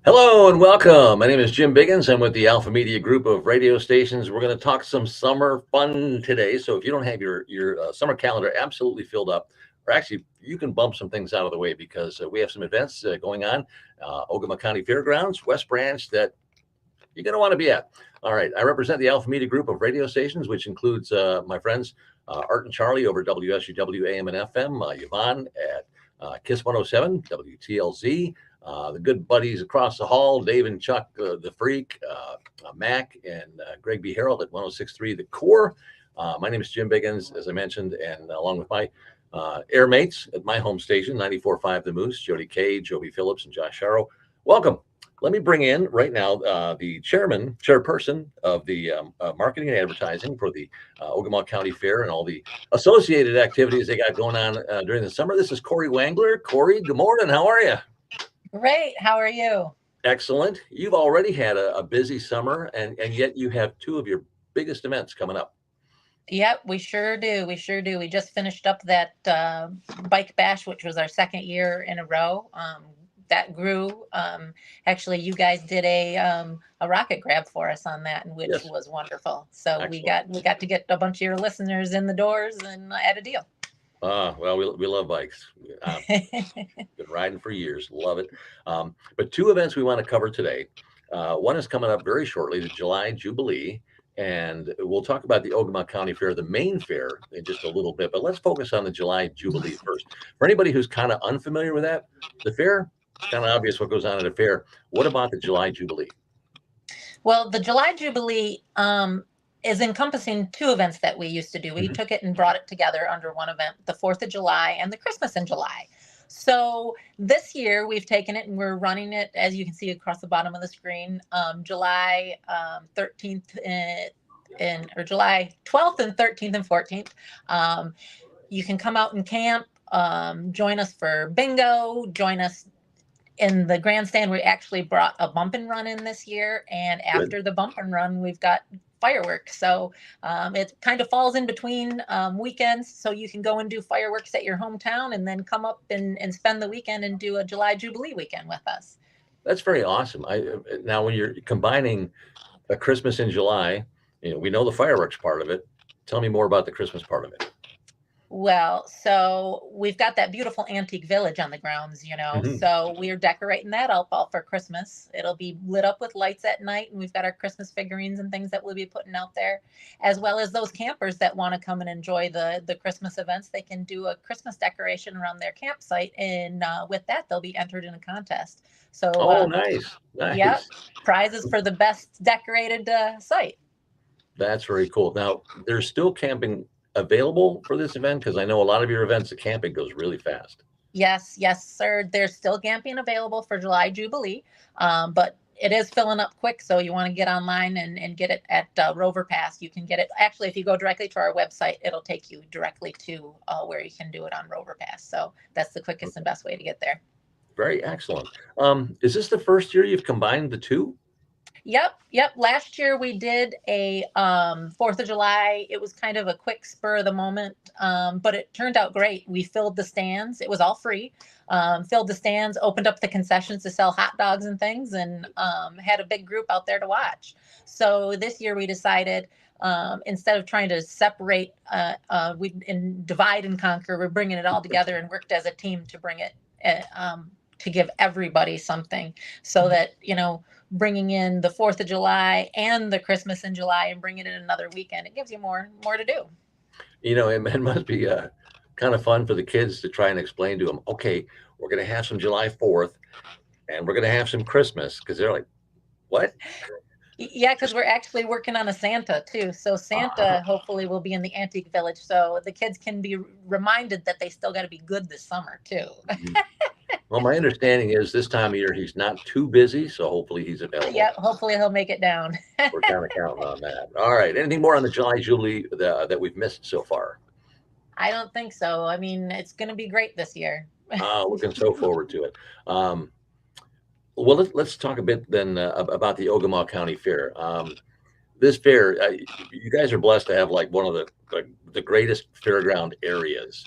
Hello and welcome. My name is Jim Biggins. I'm with the Alpha Media Group of radio stations. We're going to talk some summer fun today. So if you don't have your summer calendar absolutely filled up, or actually you can bump some things out of the way because we have some events going on. Ogemaw County Fairgrounds, West Branch, that you're going to want to be at. All right. I represent the Alpha Media Group of radio stations, which includes my friends Art and Charlie over WSUW AM and FM, Yvonne at KISS 107, WTLZ, the good buddies across the hall, Dave and Chuck, the Freak, Mac, and Greg B. Harold at 106.3 The Core. My name is Jim Biggins, as I mentioned, and along with my air mates at my home station, 94.5 The Moose, Jody Kay, Joby Phillips, and Josh Sharrow. Welcome. Let me bring in right now the chairperson of the marketing and advertising for the Ogemaw County Fair and all the associated activities they got going on during the summer. This is Corey Wangler. Corey, good morning. How are you? Great. How are you? Excellent. You've already had a busy summer, and yet you have two of your biggest events coming up. Yep, we sure do. We sure do. We just finished up that bike bash, which was our second year in a row. That grew. Actually, you guys did a rocket grab for us on that, and which Yes. was wonderful. So Excellent. we got to get a bunch of your listeners in the doors and at a deal. Well, we love bikes. Been riding for years. Love it. But two events we want to cover today. One is coming up very shortly, the July Jubilee. And we'll talk about the Ogemaw County Fair, the main fair, in just a little bit. But let's focus on the July Jubilee first. For anybody who's kind of unfamiliar with that, the fair, it's kind of obvious what goes on at a fair. What about the July Jubilee? Well, the July Jubilee is encompassing two events that we used to do. We took it and brought it together under one event, the 4th of July and the Christmas in July. So this year we've taken it and we're running it, as you can see across the bottom of the screen, July 13th or July 12th and 13th and 14th. You can come out and camp, join us for bingo, join us in the grandstand. We actually brought a bump and run in this year, and after the bump and run we've got fireworks. So it kind of falls in between weekends, so you can go and do fireworks at your hometown and then come up and spend the weekend and do a July Jubilee weekend with us. That's very awesome. Now when you're combining a Christmas in July, we know the fireworks part of it. Tell me more about the Christmas part of it. Well, so we've got that beautiful antique village on the grounds, so we're decorating that up all for Christmas. It'll be lit up with lights at night, and we've got our Christmas figurines and things that we'll be putting out there, as well as those campers that want to come and enjoy the Christmas events. They can do a Christmas decoration around their campsite, and with that, they'll be entered in a contest. So, Nice. Yeah, prizes for the best decorated site. That's very cool. Now, there's still camping available for this event? Because I know a lot of your events, the camping goes really fast. Yes, sir. There's still camping available for July Jubilee, but it is filling up quick. So you want to get online and get it at Rover Pass. You can get it. Actually, if you go directly to our website, it'll take you directly to where you can do it on Rover Pass. So that's the quickest and best way to get there. Very excellent. Is this the first year you've combined the two? Yep. Last year we did a 4th of July. It was kind of a quick spur of the moment, but it turned out great. We filled the stands. It was all free. Filled the stands, opened up the concessions to sell hot dogs and things, and had a big group out there to watch. So this year we decided, instead of trying to separate, we divide and conquer, we're bringing it all together and worked as a team to bring it to give everybody something, so that, bringing in the 4th of July and the Christmas in July and bringing in another weekend, it gives you more to do. It must be kind of fun for the kids to try and explain to them, okay, we're going to have some July 4th and we're going to have some Christmas, because they're like, what? Yeah, because we're actually working on a Santa too. So Santa hopefully will be in the antique village, so the kids can be reminded that they still got to be good this summer too. Well, my understanding is this time of year he's not too busy, so hopefully he's available. Yeah, hopefully he'll make it down. We're kind of counting on that. All right. Anything more on the July Jubilee that we've missed so far? I don't think so. I mean, it's going to be great this year. Looking so forward to it. Well, let's talk a bit then about the Ogemaw County Fair. This fair, you guys are blessed to have like one of the greatest fairground areas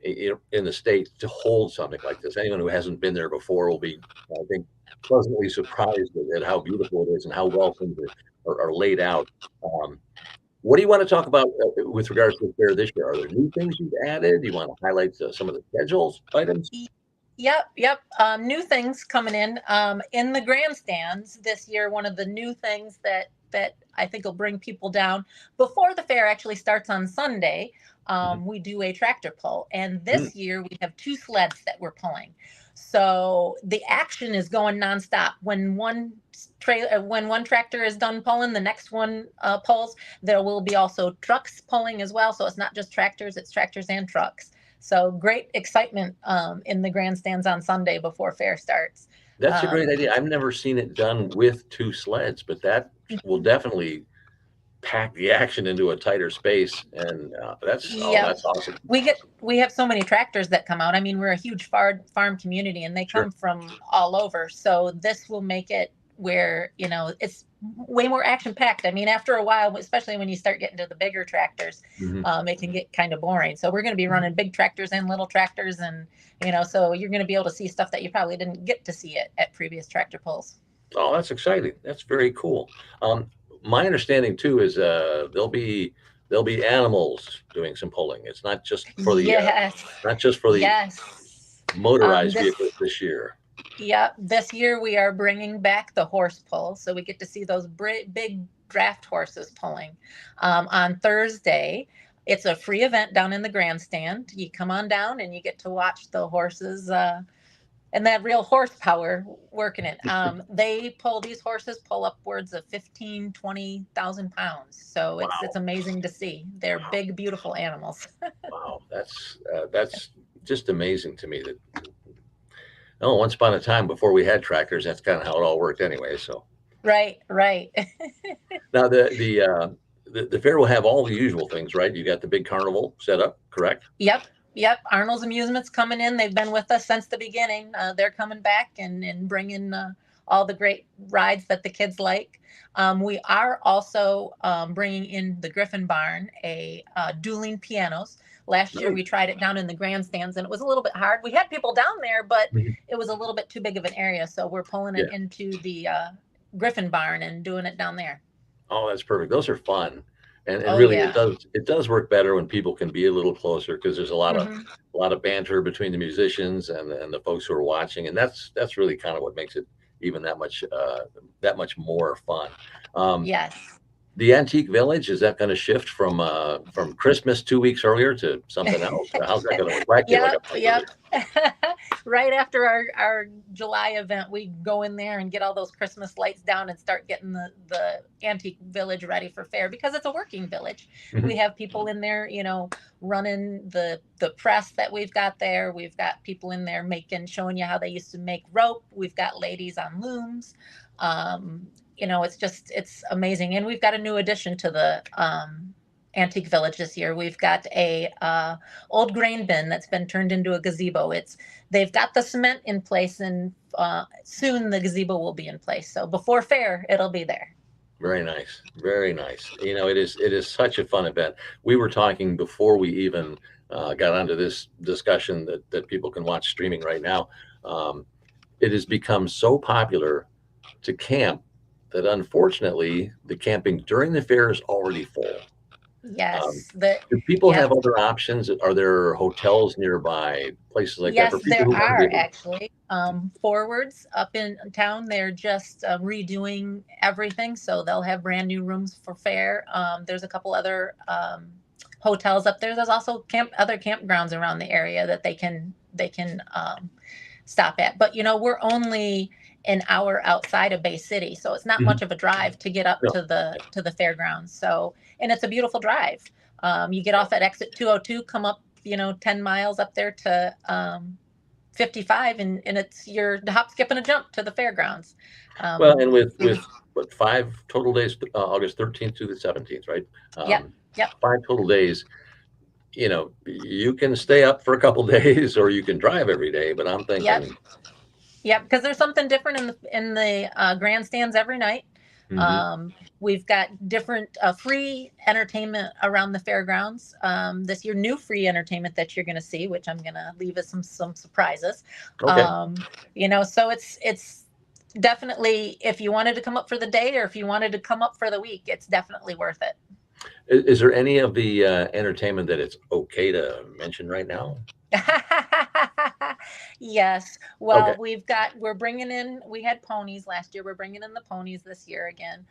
in the state to hold something like this. Anyone who hasn't been there before will be, I think, pleasantly surprised at how beautiful it is and how well things are laid out. Um, what do you want to talk about with regards to the fair this year? Are there new things you've added? Do you want to highlight some of the schedules items? Yep. New things coming in the grandstands this year. One of the new things that I think will bring people down before the fair actually starts on Sunday. We do a tractor pull, and this year we have 2 sleds that we're pulling. So the action is going nonstop. When one tractor is done pulling, the next one pulls. There will be also trucks pulling as well. So it's not just tractors; it's tractors and trucks. So great excitement in the grandstands on Sunday before fair starts. That's a great idea. I've never seen it done with 2 sleds, but that will definitely pack the action into a tighter space, and that's awesome. We have so many tractors that come out. I mean, we're a huge farm community, and they come from all over. So this will make it where it's way more action packed. I mean, after a while, especially when you start getting to the bigger tractors, it can get kind of boring. So we're going to be running big tractors and little tractors, and so you're going to be able to see stuff that you probably didn't get to see at previous tractor pulls. Oh, that's exciting. That's very cool. My understanding too is there'll be animals doing some pulling. It's not just for the motorized vehicles this year. Yeah, this year we are bringing back the horse pull, so we get to see those big draft horses pulling. On Thursday, it's a free event down in the grandstand. You come on down and you get to watch the horses and that real horsepower working it. These horses pull upwards of 15, 20,000 pounds. So it's amazing to see. They're big, beautiful animals. Wow, that's just amazing to me. Once upon a time, before we had tractors, that's kind of how it all worked anyway. So right. Now the fair will have all the usual things, right? You got the big carnival set up, correct? Yep. Arnold's Amusements coming in. They've been with us since the beginning. They're coming back and bringing all the great rides that the kids like. We are also bringing in the Griffin Barn, dueling pianos. Last year we tried it down in the grandstands, and it was a little bit hard. We had people down there, but it was a little bit too big of an area. So we're pulling it into the Griffin Barn and doing it down there. Oh, that's perfect. Those are fun. And really, it does work better when people can be a little closer, because there's a lot of banter between the musicians and the folks who are watching, and that's really kind of what makes it even that much more fun. Yes. The Antique Village, is that going to shift from Christmas 2 weeks earlier to something else? How's that going to reflect? Yep. Right after our July event, we go in there and get all those Christmas lights down and start getting the Antique Village ready for fair, because it's a working village. We have people in there, running the press that we've got there. We've got people in there showing you how they used to make rope. We've got ladies on looms. It's amazing. And we've got a new addition to the Antique Village this year. We've got a old grain bin that's been turned into a gazebo. They've got the cement in place, and soon the gazebo will be in place. So before fair, it'll be there. Very nice. Very nice. It is such a fun event. We were talking before we even got onto this discussion that people can watch streaming right now. It has become so popular to camp that unfortunately the camping during the fair is already full. Yes. Do people have other options? Are there hotels nearby, places like that? Yes, there are actually. Forwards up in town, they're just redoing everything, so they'll have brand new rooms for fair. There's a couple other hotels up there. There's also other campgrounds around the area that they can stop at. But we're only an hour outside of Bay City, so it's not much of a drive to get up to the fairgrounds. So, and it's a beautiful drive. You get off at exit 202, come up 10 miles up there to 55, and it's your hop, skip, and a jump to the fairgrounds. Well, and with what, 5 total days, August 13th to the 17th, right? Yep. 5 total days. You can stay up for a couple days, or you can drive every day. But I'm thinking, Yep, because there's something different in the grandstands every night. Mhm. We've got different free entertainment around the fairgrounds this year. New free entertainment that you're going to see, which I'm going to leave as some surprises. Okay. So it's definitely, if you wanted to come up for the day or if you wanted to come up for the week, it's definitely worth it. Is there any of the entertainment that it's okay to mention right now? Yes. Okay. Well, we're bringing in, we had ponies last year. We're bringing in the ponies this year again.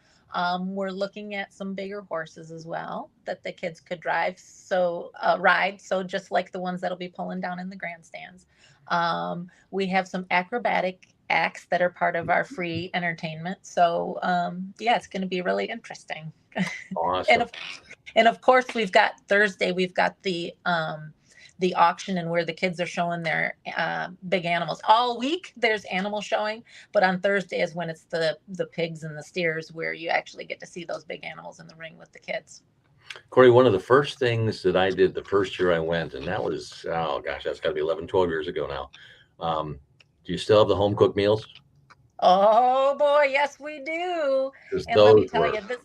We're looking at some bigger horses as well that the kids could drive. So, ride. So just like the ones that'll be pulling down in the grandstands. We have some acrobatic acts that are part of our free entertainment. So, yeah, it's going to be really interesting. And Awesome. of course, we've got Thursday. We've got the auction and where the kids are showing their big animals. All week there's animal showing, but on Thursday is when it's the pigs and the steers where you actually get to see those big animals in the ring with the kids. Corey, one of the first things that I did the first year I went, and that was, oh gosh, that's got to be 11, 12 years ago now. Do you still have the home cooked meals? Oh boy, yes we do. Because And let me those tell were you this.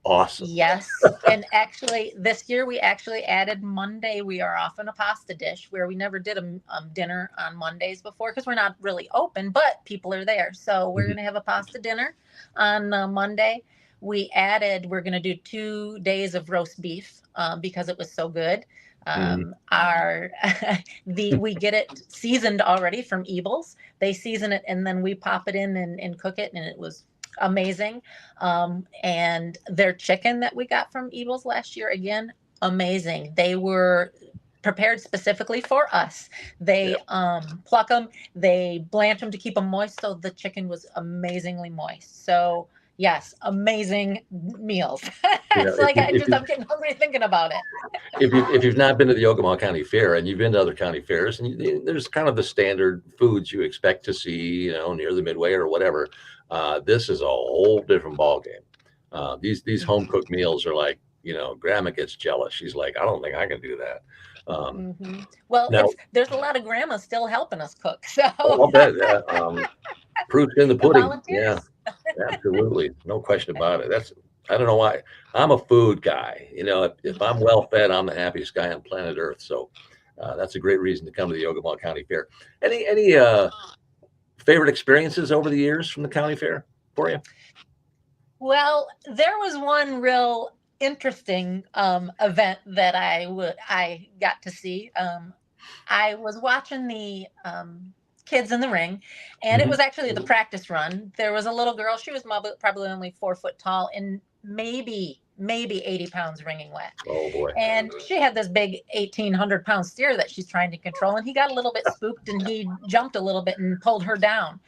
awesome. Yes. And actually, this year we actually added Monday. We are off in a pasta dish where we never did a dinner on Mondays before because we're not really open, but people are there. So we're Mhm. going to have a pasta dinner on Monday. We're going to do 2 days of roast beef because it was so good. Mhm. Our we get it seasoned already from Ebles. They season it and then we pop it in and cook it, and it was amazing. And their chicken that we got from Evil's last year, again, amazing. They were prepared specifically for us. Yeah. They pluck them, they blanch them to keep them moist. So the chicken was amazingly moist. So yes, amazing meals. You know, It's like I'm getting hungry thinking about it. if you've not been to the Ogemaw County Fair and you've been to other county fairs, and there's kind of the standard foods you expect to see, near the Midway or whatever. This is a whole different ball game. These home cooked meals are like, Grandma gets jealous. She's like, I don't think I can do that. Well, Now, there's a lot of grandmas still helping us cook. So I'll bet that proof's in the the pudding. Yeah, volunteers. absolutely, no question about it. I don't know why. I'm a food guy. If I'm well fed, I'm the happiest guy on planet Earth. So that's a great reason to come to the Ogemaw County Fair. Any favorite experiences over the years from the county fair for you? Well, there was one real interesting event that I got to see. I was watching the kids in the ring, and it Mhm. was actually the practice run. There was a little girl. She was probably only 4 foot tall and maybe 80 pounds wringing wet. Oh boy. And she had this big 1,800-pound steer that she's trying to control. And he got a little bit spooked and he jumped a little bit and pulled her down.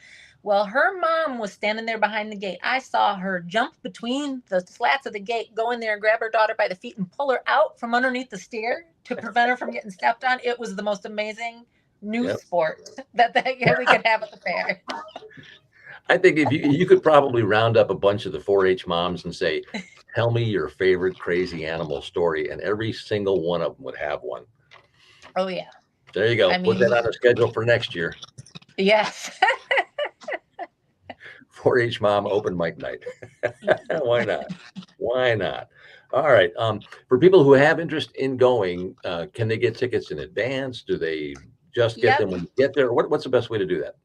Well, her mom was standing there behind the gate. I saw her jump between the slats of the gate, go in there and grab her daughter by the feet and pull her out from underneath the steer to prevent her from getting stepped on. It was the most amazing new Yep. sport that we could have at the fair. I think if you could probably round up a bunch of the 4-H moms and say, "Tell me your favorite crazy animal story," and every single one of them would have one. Oh, yeah. There you go. I Put mean, that on the schedule for next year. yes. 4-H mom open mic night. Why not? Why not? All right. For people who have interest in going, can they get tickets in advance? Do they just get Yep. them when you get there? What's the best way to do that?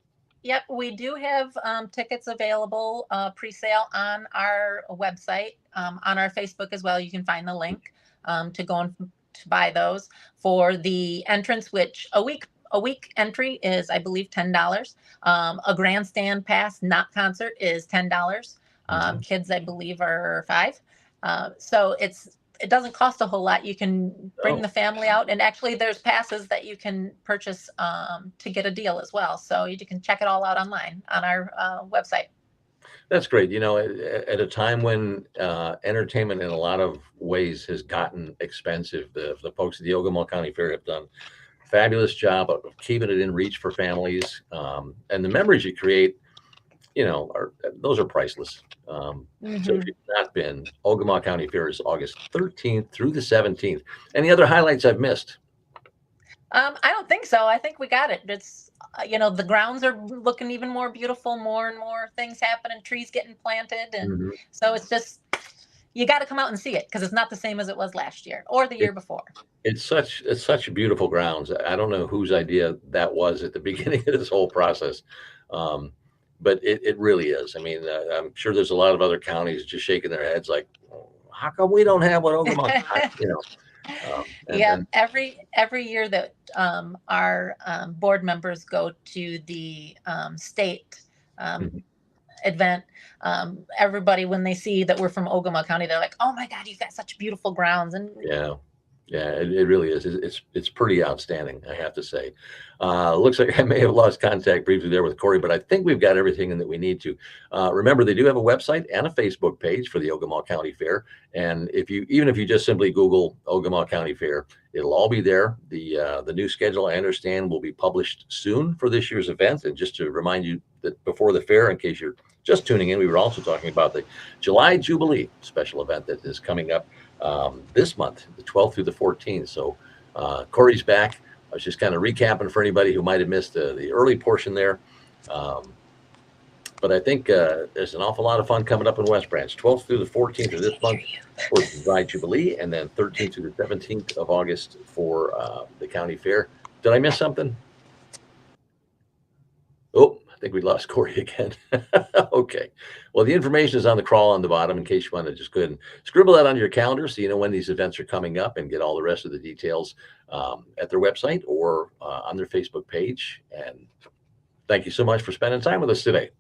Yep, we do have tickets available pre-sale on our website, on our Facebook as well. You can find the link to go and to buy those for the entrance, which a week entry is, I believe, $10. A grandstand pass, not concert, is $10. Mhm. Kids, I believe, are $5. So it doesn't cost a whole lot. You can bring Oh, the family out, and actually there's passes that you can purchase to get a deal as well. So you can check it all out online on our website. that's great. At a time when entertainment in a lot of ways has gotten expensive, the folks at the Ogemaw County Fair have done a fabulous job of keeping it in reach for families. And the memories you create, those are priceless. So if Hmm. you've not been, Ogemaw County Fair is August 13th through the 17th. Any other highlights I've missed? I don't think so. I think we got it. the grounds are looking even more beautiful, more and more things happening, trees getting planted. And Mhm. so it's just, you got to come out and see it because it's not the same as it was last year or the year before. It's such beautiful grounds. I don't know whose idea that was at the beginning of this whole process, um, but it really is. I mean, I'm sure there's a lot of other counties just shaking their heads like, "Oh, how come we don't have what Ogemaw got?" And Yeah, then every year that our board members go to the state mhm, event, everybody, when they see that we're from Ogemaw County, they're like, "Oh my God, you've got such beautiful grounds!" And yeah, yeah, it really is. It's pretty outstanding, I have to say. Looks like I may have lost contact briefly there with Corey, but I think we've got everything that we need to. Remember, they do have a website and a Facebook page for the Ogemaw County Fair, and even if you just simply Google Ogemaw County Fair, it'll all be there. The new schedule, I understand, will be published soon for this year's event. And just to remind you that before the fair, in case you're just tuning in, we were also talking about the July Jubilee special event that is coming up this month, the 12th through the 14th. So Corey's back. I was just kind of recapping for anybody who might have missed the early portion there. Um, but I think there's an awful lot of fun coming up in West Branch, 12th through the 14th of this month for the July Jubilee, and then 13th through the 17th of August for the county fair. Did I miss something? Oh, I think we lost Corey again. Okay. Well, the information is on the crawl on the bottom in case you want to just go ahead and scribble that on your calendar so you know when these events are coming up, and get all the rest of the details at their website or on their Facebook page. And thank you so much for spending time with us today.